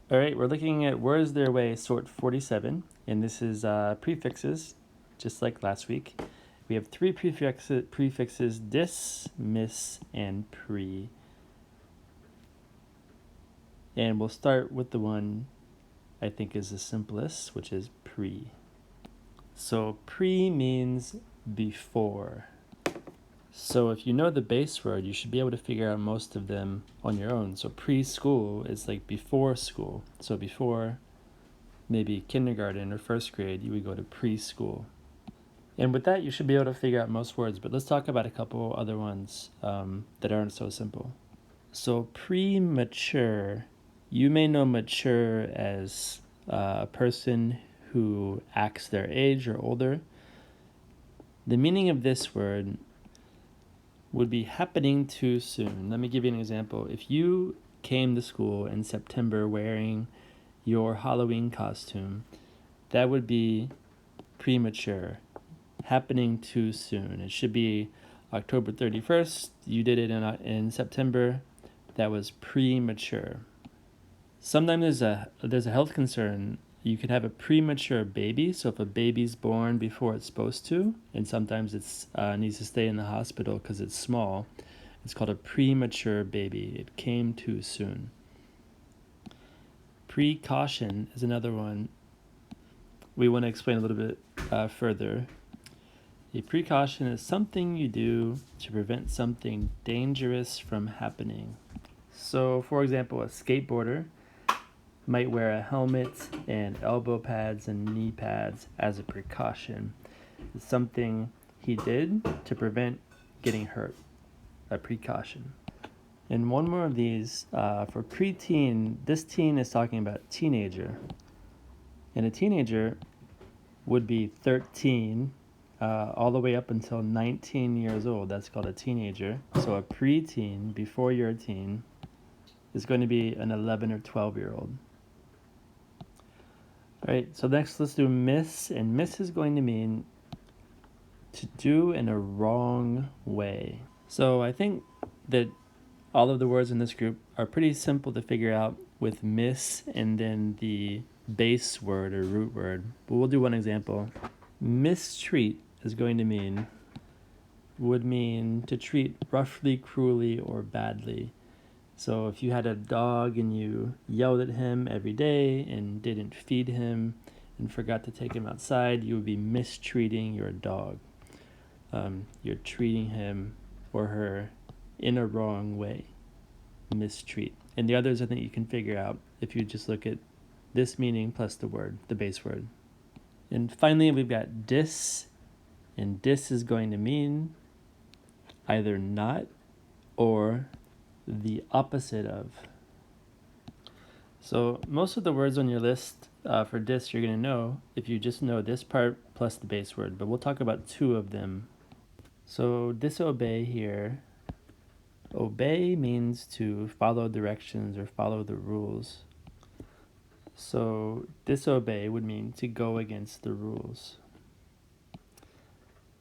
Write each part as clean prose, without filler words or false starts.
All right, we're looking at Words Their Way, sort 47, and this is prefixes, just like last week. We have three prefixes, dis, miss, and pre. And we'll start with the one I think is the simplest, which is pre. So pre means before. So if you know the base word, you should be able to figure out most of them on your own. So preschool is like before school. So before maybe kindergarten or first grade, you would go to preschool. And with that, you should be able to figure out most words. But let's talk about a couple other ones that aren't so simple. So premature, you may know mature as a person who acts their age or older. The meaning of this word would be happening too soon. Let me give you an example. If you came to school in September wearing your Halloween costume, that would be premature, happening too soon. It should be October 31st. You did it in September. That was premature. Sometimes there's a health concern. You could have a premature baby, so if a baby's born before it's supposed to, and sometimes it needs to stay in the hospital because it's small, it's called a premature baby. It came too soon. Precaution is another one we want to explain a little bit further. A precaution is something you do to prevent something dangerous from happening. So, for example, a skateboarder might wear a helmet and elbow pads and knee pads as a precaution. It's something he did to prevent getting hurt, a precaution. And one more of these, for preteen, this teen is talking about teenager. And a teenager would be 13 all the way up until 19 years old. That's called a teenager. So a preteen, before you're a teen, is going to be an 11 or 12-year-old. All right, so next let's do miss, and miss is going to mean to do in a wrong way. So I think that all of the words in this group are pretty simple to figure out with miss and then the base word or root word. But we'll do one example. Mistreat is going to would mean to treat roughly, cruelly, or badly. So if you had a dog and you yelled at him every day and didn't feed him and forgot to take him outside, you would be mistreating your dog. You're treating him or her in a wrong way. Mistreat. And the others I think you can figure out if you just look at this meaning plus the word, the base word. And finally, we've got dis, and dis is going to mean either not or the opposite of. So most of the words on your list for dis you're going to know if you just know this part plus the base word, but we'll talk about two of them. So disobey here, obey means to follow directions or follow the rules. So disobey would mean to go against the rules.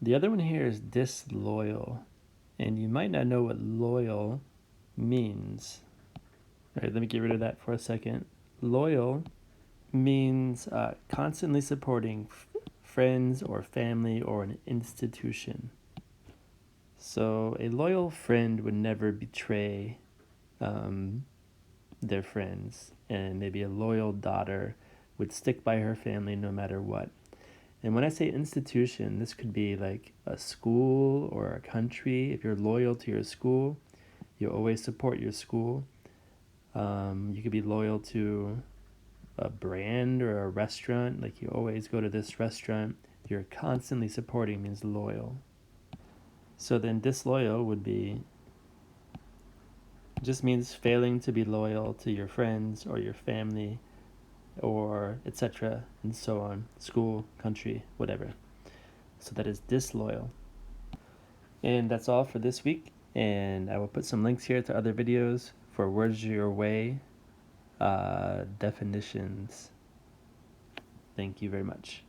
The other one here is disloyal, and you might not know what loyal means. All right, let me get rid of that for a second. Loyal means constantly supporting friends or family or an institution. So a loyal friend would never betray their friends, and maybe a loyal daughter would stick by her family no matter what. And when I say institution, this could be like a school or a country. If you're loyal to your school, you always support your school. You could be loyal to a brand or a restaurant, like you always go to this restaurant. You're constantly supporting means loyal. So then disloyal would be just means failing to be loyal to your friends or your family or etc. and so on, school, country, whatever. So that is disloyal. And that's all for this week, and I will put some links here to other videos for words your way definitions. Thank you very much.